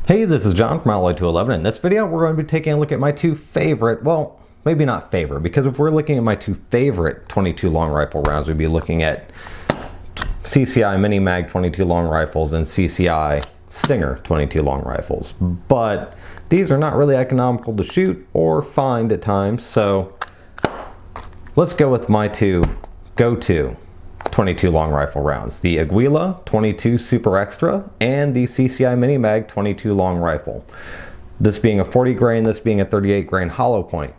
Hey, this is John from Alloy 211. In this video, we're going to be taking a look at my two favorite, well, maybe not favorite, because if we're looking at my two favorite 22 long rifle rounds, we'd be looking at CCI Mini Mag 22 long rifles and CCI Stinger 22 long rifles. But these are not really economical to shoot or find at times, so let's go with my two go-to 22 long rifle rounds, the Aguila 22 Super Extra and the CCI Mini Mag 22 long rifle. This being a 40 grain, this being a 38 grain hollow point.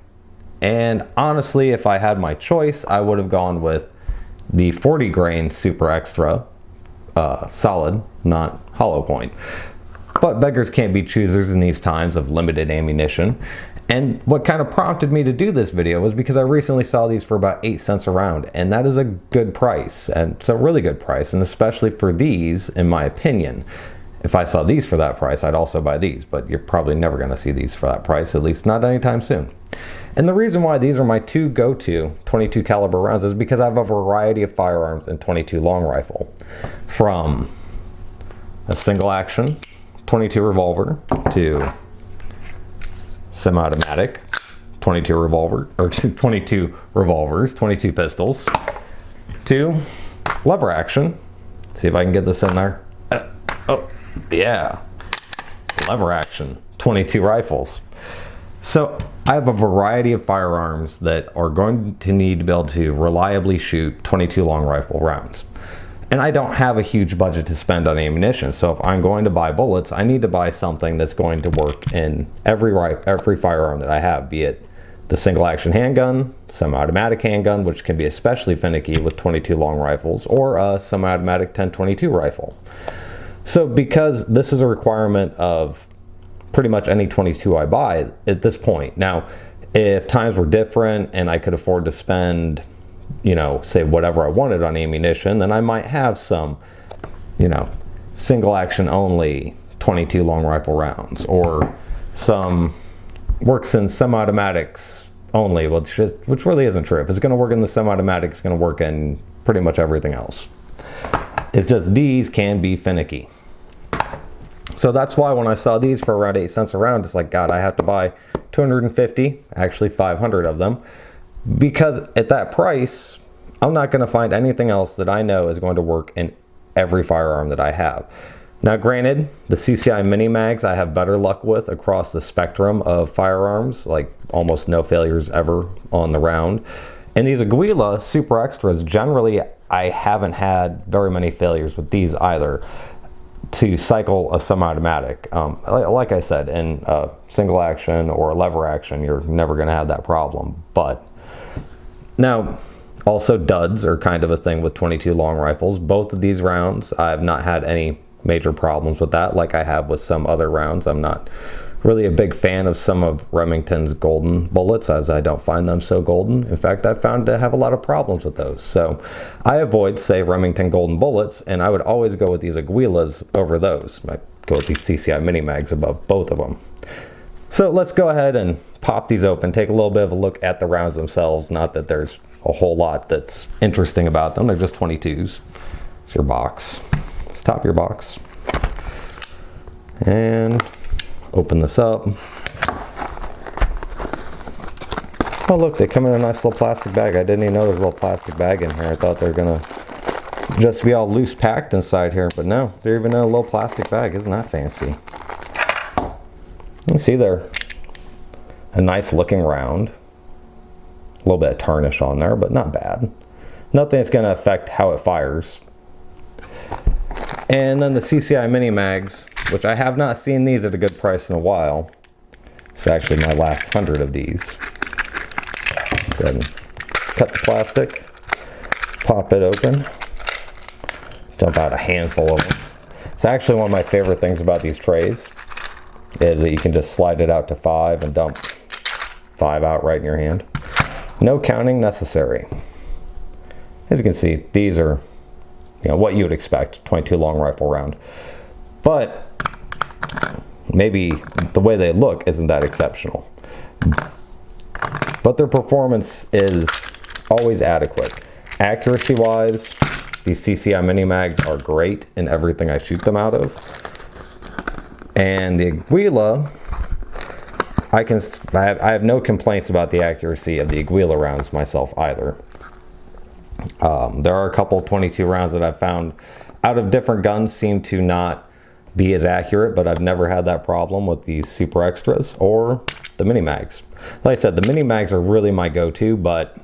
And honestly, if I had my choice, I would have gone with the 40 grain Super Extra solid, not hollow point. But beggars can't be choosers in these times of limited ammunition. And what kind of prompted me to do this video was because I recently saw these for about 8 cents a round, and that is a good price, and it's a really good price, and especially for these, in my opinion. If I saw these for that price, I'd also buy these, but you're probably never going to see these for that price, at least not anytime soon. And the reason why these are my two go-to 22 caliber rounds is because I have a variety of firearms in 22 long rifle, from a single action 22 revolver to semi-automatic 22 revolver, or 22 revolvers, 22 pistols, to lever action. See if I can get this in there. Oh yeah, lever action 22 rifles. So I have a variety of firearms that are going to need to be able to reliably shoot 22 long rifle rounds. And I don't have a huge budget to spend on ammunition, so if I'm going to buy bullets, I need to buy something that's going to work in every firearm that I have, be it the single action handgun, semi-automatic handgun, which can be especially finicky with 22 long rifles, or a semi-automatic 10-22 rifle. So because this is a requirement of pretty much any 22 I buy at this point. Now, if times were different and I could afford to spend, you know, say whatever I wanted on ammunition, then I might have some, you know, single action only 22 long rifle rounds, or some works in semi-automatics only, which really isn't true. If it's going to work in the semi-automatic, it's going to work in pretty much everything else. It's just these can be finicky. So that's why when I saw these for around 8 cents a round, it's like, God, I have to buy 250, actually 500 of them. Because at that price, I'm not going to find anything else that I know is going to work in every firearm that I have. Now granted, the CCI Mini Mags I have better luck with across the spectrum of firearms, like almost no failures ever on the round. And these Aguila Super Extras, generally I haven't had very many failures with these either, to cycle a semi-automatic. Like I said, in single action or lever action, you're never going to have that problem. But now, also duds are kind of a thing with 22 long rifles. Both of these rounds, I have not had any major problems with that like I have with some other rounds. I'm not really a big fan of some of Remington's golden bullets, as I don't find them so golden. In fact, I've found to have a lot of problems with those. So I avoid, say, Remington golden bullets, and I would always go with these Aguilas over those. I go with these CCI Mini Mags above both of them. So let's go ahead and pop these open, take a little bit of a look at the rounds themselves. Not that there's a whole lot that's interesting about them. They're just 22s. It's your box. Let's top your box. And open this up. Oh look, they come in a nice little plastic bag. I didn't even know there was a little plastic bag in here. I thought they were gonna just be all loose packed inside here, but no, they're even in a little plastic bag. Isn't that fancy? You can see there, a nice looking round. A little bit of tarnish on there, but not bad. Nothing that's gonna affect how it fires. And then the CCI Mini Mags, which I have not seen these at a good price in a while. It's actually my last 100 of these. Go ahead and cut the plastic, pop it open, dump out a handful of them. It's actually one of my favorite things about these trays is that you can just slide it out to 5 and dump 5 out right in your hand. No counting necessary. As you can see, these are, you know, what you would expect, 22 long rifle round. But maybe the way they look isn't that exceptional. But their performance is always adequate. Accuracy wise, these CCI Mini Mags are great in everything I shoot them out of. And the Aguila, I have no complaints about the accuracy of the Aguila rounds myself either. There are a couple 22 rounds that I've found out of different guns seem to not be as accurate, but I've never had that problem with these Super Extras or the Mini Mags. Like I said, the Mini Mags are really my go-to, but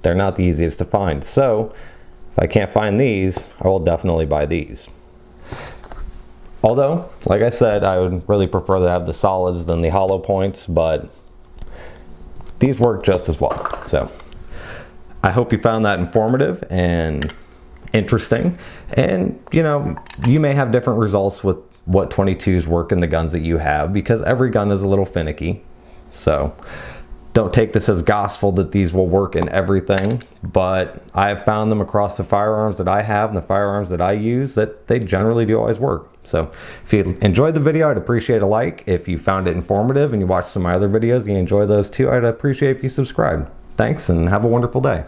they're not the easiest to find. So if I can't find these, I will definitely buy these. Although, like I said, I would really prefer to have the solids than the hollow points, but these work just as well. So I hope you found that informative and interesting. And, you know, you may have different results with what 22s work in the guns that you have, because every gun is a little finicky. So don't take this as gospel that these will work in everything, but I have found them across the firearms that I have and the firearms that I use that they generally do always work. So if you enjoyed the video, I'd appreciate a like. If you found it informative and you watched some of my other videos and you enjoy those too, I'd appreciate if you subscribe. Thanks and have a wonderful day.